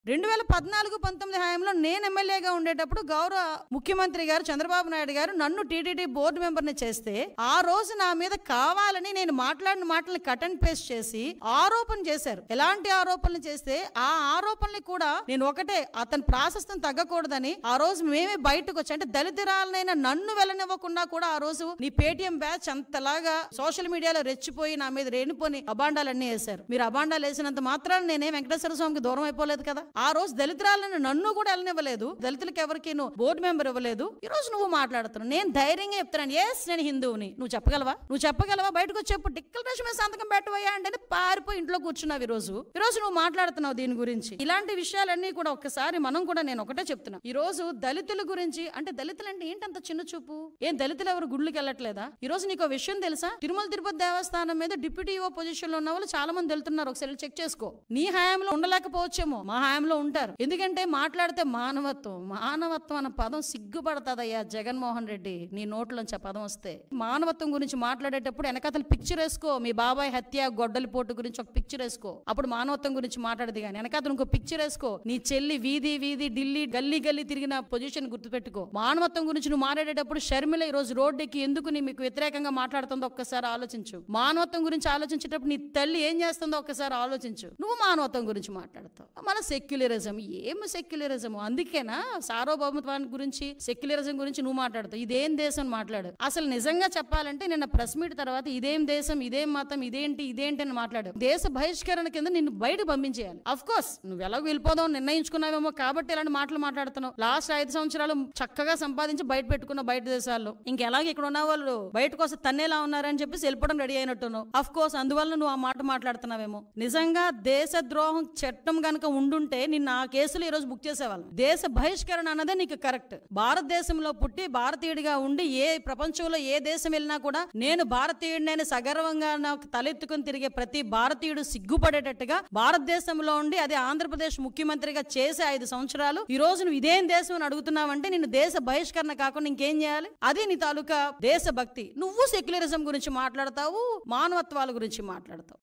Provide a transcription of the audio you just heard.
2014-19 హయాంలో నేను ఎమ్మెల్యేగా ఉండేటప్పుడు గౌరవ ముఖ్యమంత్రి గారు చంద్రబాబు నాయుడు గారు నన్ను టీటీడీ బోర్డు మెంబర్ని చేస్తే ఆ రోజు నా మీద కావాలని నేను మాట్లాడిన మాటల్ని కట్ అండ్ పేస్ట్ చేసి ఆరోపణ చేశారు. ఎలాంటి ఆరోపణలు చేస్తే ఆ ఆరోపణలు కూడా నేను ఒకటే, అతని ప్రాశస్తం తగ్గకూడదని ఆ రోజు మేమే బయటకు వచ్చి, అంటే దళితురాలనైనా నన్ను వెళ్ళనివ్వకుండా కూడా ఆ రోజు నీ పేటీఎం బ్యాచ్ అంతలాగా సోషల్ మీడియాలో రెచ్చిపోయి నా మీద రేణుపోని అబాండాలన్నీ వేశారు. మీరు అబాండాలు వేసినంత మాత్రాన్ని నేనే వెంకటేశ్వర స్వామికి దూరం అయిపోలేదు కదా. ఆ రోజు దళితురాలను నన్ను కూడా వెళ్ళనివ్వలేదు, దళితులకు ఎవరికి నువ్వు బోర్డు మెంబర్ ఇవ్వలేదు. ఈ రోజు నువ్వు మాట్లాడుతున్నావు. నేను ధైర్యంగా చెప్తున్నాను, ఎస్ నేను హిందువుని. నువ్వు చెప్పగలవా? బయటకు వచ్చేప్పుడు డిక్లరేషన్ మీద సంతకం పెట్టవయ్యా అంటే పారిపోయి ఇంట్లో కూర్చున్నావు. ఈ రోజు నువ్వు మాట్లాడుతున్నావు దీని గురించి. ఇలాంటి విషయాలన్నీ కూడా ఒక్కసారి మనం కూడా, నేను ఒకటే చెప్తున్నా, ఈ రోజు దళితుల గురించి, అంటే దళితులు అంటే ఏంటంత చిన్న చూపు? ఏం దళితులు ఎవరు గుళ్ళకి వెళ్ళట్లేదా? ఈ రోజు నీకు విషయం తెలుసా? తిరుమల తిరుపతి దేవస్థానం మీద డిప్యూటీ ఈఓ పొజిషన్ లో ఉన్న వాళ్ళు చాలా మంది వెళ్తున్నారు. ఒకసారి చెక్ చేసుకో. నీ హయాంలో ఉండలేకపోవచ్చేమో, మా హయాంలో ఉంటారు. ఎందుకంటే మాట్లాడితే మానవత్వం అన్న పదం సిగ్గుపడతాదయ్యా జగన్మోహన్ రెడ్డి. నీ నోట్లోంచి ఆ పదం వస్తే మానవత్వం గురించి మాట్లాడేటప్పుడు వెనకతలు పిక్చర్ వేసుకో. మీ బాబాయ్ హత్య, గొడ్డలిపోటు గురించి ఒక పిక్చర్ వేసుకో, అప్పుడు మానవత్వం గురించి మాట్లాడదు. కానీ వెనకతలు ఇంకో పిక్చర్ వేసుకో. నీ చెల్లి వీధి ఢిల్లీ గల్లీ తిరిగిన పొజిషన్ గుర్తుపెట్టుకో. మానవత్వం గురించి నువ్వు మాట్లాడేటప్పుడు షర్మిల ఈ రోజు రోడ్డుకి ఎందుకు మీకు వ్యతిరేకంగా మాట్లాడుతుందో ఒక్కసారి ఆలోచించు. మానవత్వం గురించి ఆలోచించేటప్పుడు నీ తల్లి ఏం చేస్తుందో ఒక్కసారి ఆలోచించు. నువ్వు మానవత్వం గురించి మాట్లాడతావు. మన సెక్యులరిజం, ఏమి సెక్యులరిజం? అందుకేనా సార్వభౌమత్వాన్ని గురించి, సెక్యులరిజం గురించి నువ్వు మాట్లాడతావు? ఇదేం దేశం మాట్లాడు. అసలు నిజంగా చెప్పాలంటే నిన్న ప్రెస్ మీట్ తర్వాత ఇదేం దేశం, ఇదేం మతం, ఇదేంటి అని మాట్లాడు. దేశ బహిష్కరణ కింద నిన్ను బయట పంపించేయాలి. అఫ్ కోర్స్ నువ్వు ఎలాగో వెళ్ళిపోదాం నిర్ణయించుకున్నావేమో కాబట్టి ఇలాంటి మాటలు మాట్లాడుతున్నావు. లాస్ట్ 5 సంవత్సరాలు చక్కగా సంపాదించి బయట పెట్టుకున్న బయట దేశాల్లో, ఇంకెలాగ ఇక్కడ ఉన్న వాళ్ళు బయటకు వస్తే తన్నేలా ఉన్నారని చెప్పేసి వెళ్ళిపోవడం రెడీ అయినట్టున్నావు. అఫ్ కోర్స్ అందువల్ల నువ్వు ఆ మాట మాట్లాడుతున్నావేమో. నిజంగా దేశద్రోహం చట్టం గనక ఉండుంటే నిన్న ఆ కేసులు ఈ రోజు బుక్ చేసేవాళ్ళు. దేశ బహిష్కరణ అన్నదే నీకు కరెక్ట్. భారతదేశంలో పుట్టి భారతీయుడిగా ఉండి ఏ ప్రపంచంలో ఏ దేశం వెళ్ళినా కూడా నేను భారతీయుడిని సగర్వంగా నాకు తలెత్తుకుని తిరిగే ప్రతి భారతీయుడు సిగ్గుపడేటట్టుగా భారతదేశంలో ఉండి అది ఆంధ్రప్రదేశ్ ముఖ్యమంత్రిగా చేసే 5 సంవత్సరాలు ఈ రోజు నువ్వు ఇదేం దేశం అని అడుగుతున్నావంటే నిన్ను దేశ బహిష్కరణ కాకుండా ఇంకేం చేయాలి? అది నీ తాలూకా దేశభక్తి. నువ్వు సెక్యులరిజం గురించి మాట్లాడతావు, మానవత్వాల గురించి మాట్లాడతావు.